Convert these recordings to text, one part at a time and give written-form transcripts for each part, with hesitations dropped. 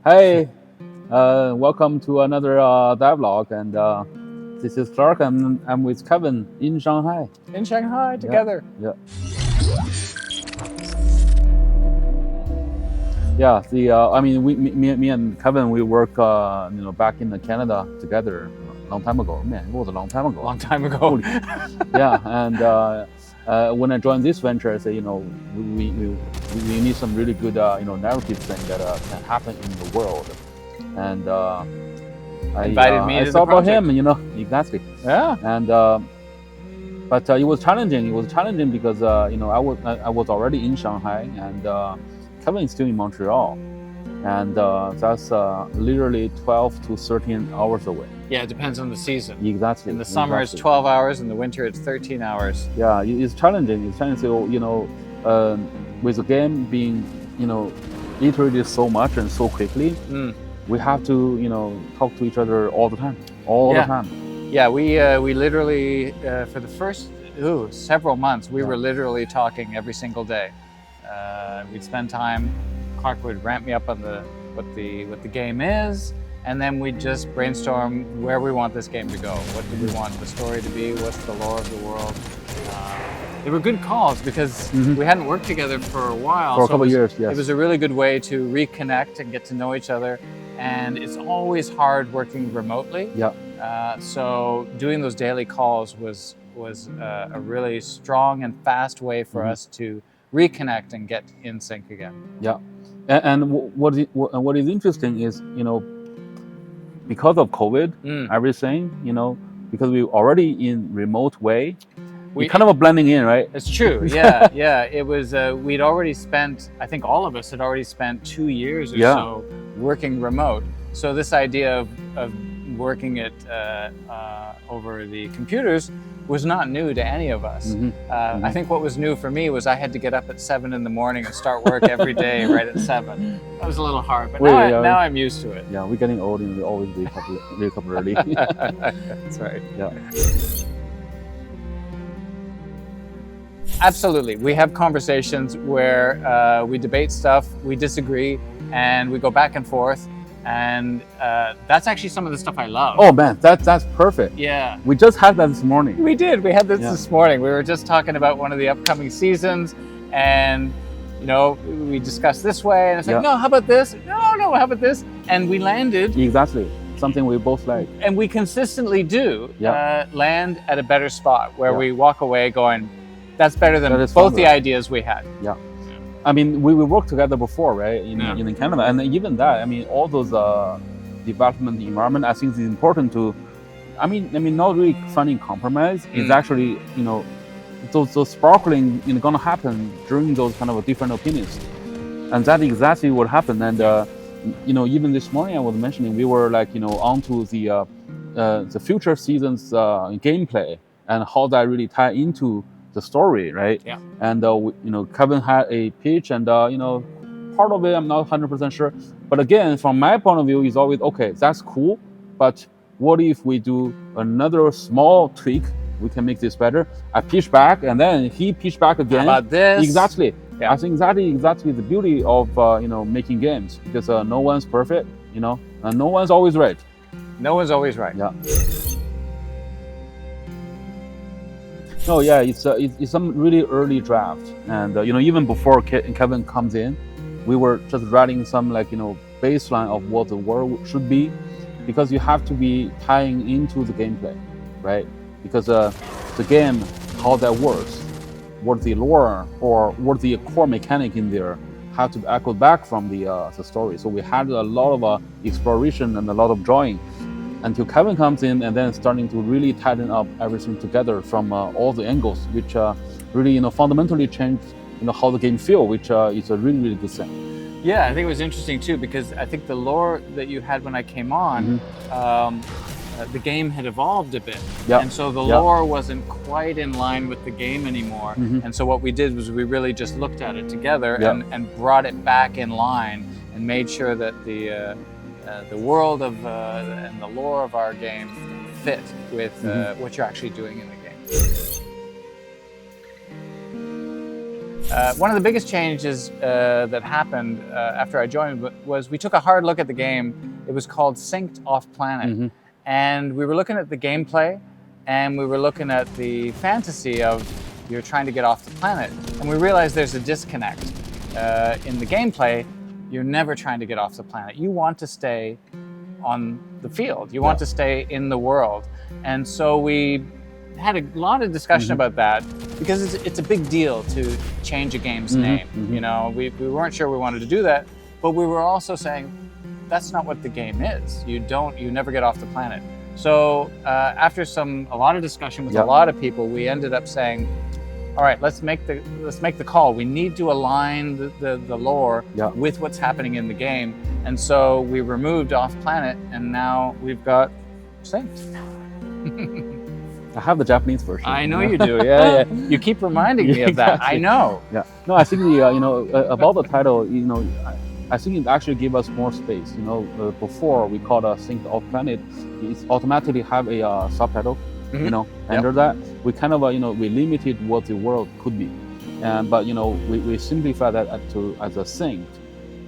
Hey, welcome to another dialogue, and this is Clark, and I'm with Kevin in Shanghai. In Shanghai together. Yeah. Yeah. I mean, me and Kevin, we work, back in Canada together a long time ago. Man, it was a long time ago. Long time ago. Yeah, and when I joined this venture, I said, we need some really good, narrative thing that can happen in the world, and Invited me to I the saw about project. him, exactly. Yeah. And but it was challenging. It was challenging because I was already in Shanghai, and Kevin is still in Montreal, and that's literally 12 to 13 hours away. Yeah, it depends on the season. Exactly. In the summer it's 12 hours, in the winter it's 13 hours. Yeah, it's challenging. It's challenging. So, with the game being, iterated so much and so quickly, we have to, talk to each other all the time. All the time. Yeah, we literally for the first several months we were literally talking every single day. We'd spend time. Clark would ramp me up on what the game is, and then we'd just brainstorm where we want this game to go. What do we want the story to be? What's the lore of the world? They were good calls because we hadn't worked together for a while. For a couple of years, yes. It was a really good way to reconnect and get to know each other. And it's always hard working remotely. Yeah. So doing those daily calls was a really strong and fast way for us to reconnect and get in sync again. Yeah. And what is interesting is, because of COVID, everything, because we already in remote way, we kind of blending in, right? It's true. Yeah. Yeah. It was, we'd already spent, I think all of us had already spent 2 years or so working remote. So this idea of working it over the computers was not new to any of us. I think what was new for me was I had to get up at 7 in the morning and start work every day right at 7. That was a little hard, but now I'm used to it. Yeah, we're getting old and we always wake up early. That's right. Yeah. Absolutely. We have conversations where we debate stuff, we disagree, and we go back and forth. And that's actually some of the stuff I love. Oh man, that's perfect. Yeah. We just had that this morning. We did. We had this morning. We were just talking about one of the upcoming seasons, and we discussed this way, and it's like, no, how about this? No, how about this? And we landed exactly something we both like. And we consistently do land at a better spot where we walk away going, that's better than both the ideas we had. Yeah. I mean, we worked together before, right? In Canada, and even that. I mean, all those development environment, I think is important to. I mean, not really finding compromise. It's actually, those sparkling, gonna happen during those kind of different opinions, and that's exactly what happened. And even this morning I was mentioning we were like, onto the future seasons gameplay and how that really tie into the story, right? Yeah. And Kevin had a pitch, and part of it I'm not 100% sure, but again, from my point of view, is always okay. That's cool, but what if we do another small tweak? We can make this better. I pitch back, and then he pitched back again. How about this? Exactly. Yeah. I think exactly the beauty of making games, because no one's perfect, and no one's always right. No one's always right. Yeah. No, yeah, it's some really early draft, and even before Kevin comes in, we were just writing some baseline of what the world should be, because you have to be tying into the gameplay, right? Because the game, how that works, what the lore or what the core mechanic in there have to echo back from the story. So we had a lot of exploration and a lot of drawing, until Kevin comes in and then starting to really tighten up everything together from all the angles, which really fundamentally changed how the game feels, which is a really, really good thing. Yeah, I think it was interesting too, because I think the lore that you had when I came on, the game had evolved a bit. And so the lore wasn't quite in line with the game anymore. And so what we did was we really just looked at it together and brought it back in line and made sure that the world of and the lore of our game fit with what you're actually doing in the game. One of the biggest changes that happened after I joined was we took a hard look at the game. It was called Synced Off Planet. And we were looking at the gameplay, and we were looking at the fantasy of you're trying to get off the planet. And we realized there's a disconnect. In the gameplay, you're never trying to get off the planet. You want to stay on the field. You want to stay in the world. And so we had a lot of discussion about that, because it's a big deal to change a game's name. You know, we weren't sure we wanted to do that, but we were also saying that's not what the game is. You never get off the planet. So after a lot of discussion with a lot of people, we ended up saying, all right, let's make the call. We need to align the lore with what's happening in the game. And so we removed Off Planet, and now we've got Synced. I have the Japanese version. I know you do. Yeah. You keep reminding me of that. I know. Yeah. No, I think about the title, I think it actually gave us more space. Before we called Synced Off Planet, it automatically have a subtitle. Under that, we kind of we limited what the world could be, but we simplified that as a synced,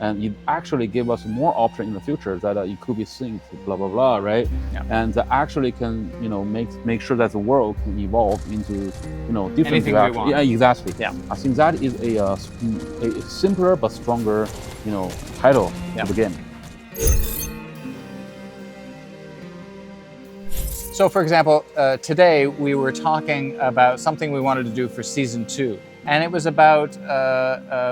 and it actually gave us more option in the future that it could be synced, blah blah blah, right? And that actually can make sure that the world can evolve into different anything we want. Yeah, exactly. Yeah, I think that is a simpler but stronger title to the game. So, for example, today we were talking about something we wanted to do for season 2, and it was about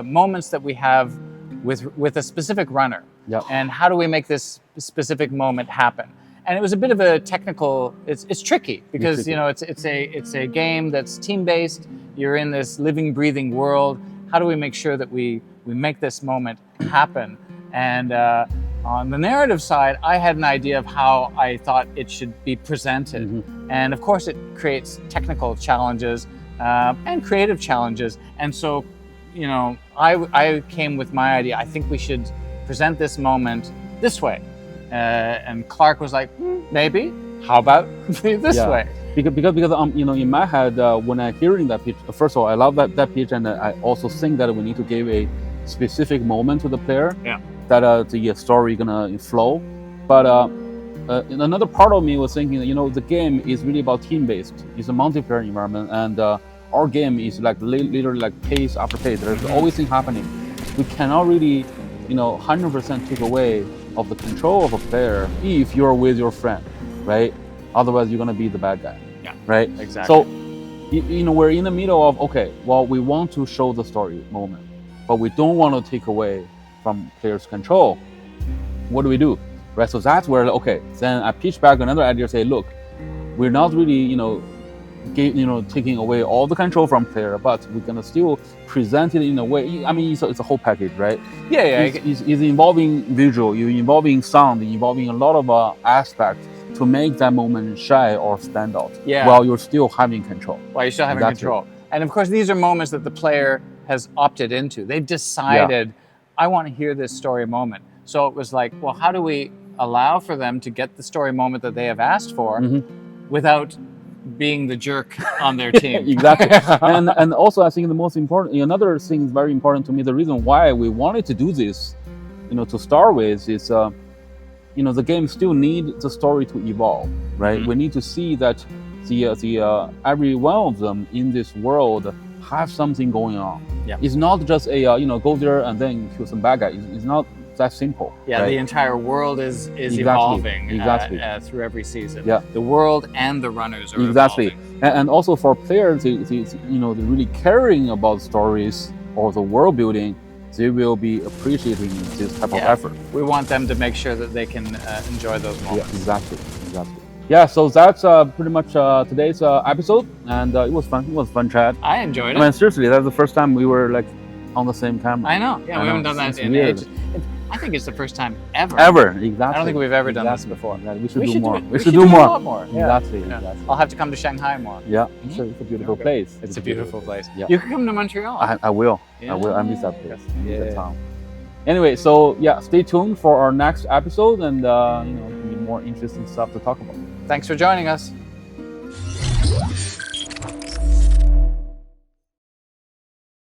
moments that we have with a specific runner, and how do we make this specific moment happen? And it was a bit of a technical. It's tricky because it's a game that's team based. You're in this living, breathing world. How do we make sure that we make this moment happen? And on the narrative side, I had an idea of how I thought it should be presented. And of course, it creates technical challenges and creative challenges. And so, I came with my idea. I think we should present this moment this way. And Clark was like, maybe. How about this way? Because in my head, when I'm hearing that pitch, first of all, I love that pitch, and I also think that we need to give a specific moment to the player. That the story gonna flow, but another part of me was thinking that the game is really about team-based. It's a multiplayer environment, and our game is like literally like pace after pace. There's always things happening. We cannot really 100% take away of the control of a player if you're with your friend, right? Otherwise you're gonna be the bad guy. Right? Exactly. So we're in the middle of, okay, well, we want to show the story moment, but we don't want to take away from players' control. What do we do? Right? So that's where, okay, then I pitch back another idea, say, look, we're not really, taking away all the control from player, but we're gonna still present it in a way. I mean, it's a whole package, right? It's involving visual, you're involving sound, involving a lot of aspects to make that moment shine or stand out. While you're still having control. While you're still having control. And of course, these are moments that the player has opted into. They've decided, I want to hear this story moment. So it was like, well, how do we allow for them to get the story moment that they have asked for without being the jerk on their team? Exactly. and also, I think the most important, another thing is very important to me. The reason why we wanted to do this, to start with, is the game still need the story to evolve, right? We need to see that the every one of them in this world have something going on. It's not just a go there and then kill some bad guys. It's not that simple. Right? The entire world is evolving through every season. The world and the runners are evolving. And also for players, they're really caring about stories or the world building. They will be appreciating this type of effort. We want them to make sure that they can enjoy those moments. Exactly. Yeah, so that's pretty much today's episode, and it was fun. It was fun chat. I enjoyed it. I mean, seriously, that's the first time we were like on the same camera. I know. Yeah, we haven't done that in ages. I think it's the first time ever. Exactly. I don't think we've ever done this before. Yeah, we should do more. We should do a lot more. Exactly. I'll have to come to Shanghai more. Yeah, it's a beautiful place. It's a beautiful place. You can come to Montreal. I will. I will. I miss that place. That town. Anyway, so stay tuned for our next episode, and more interesting stuff to talk about. Thanks for joining us.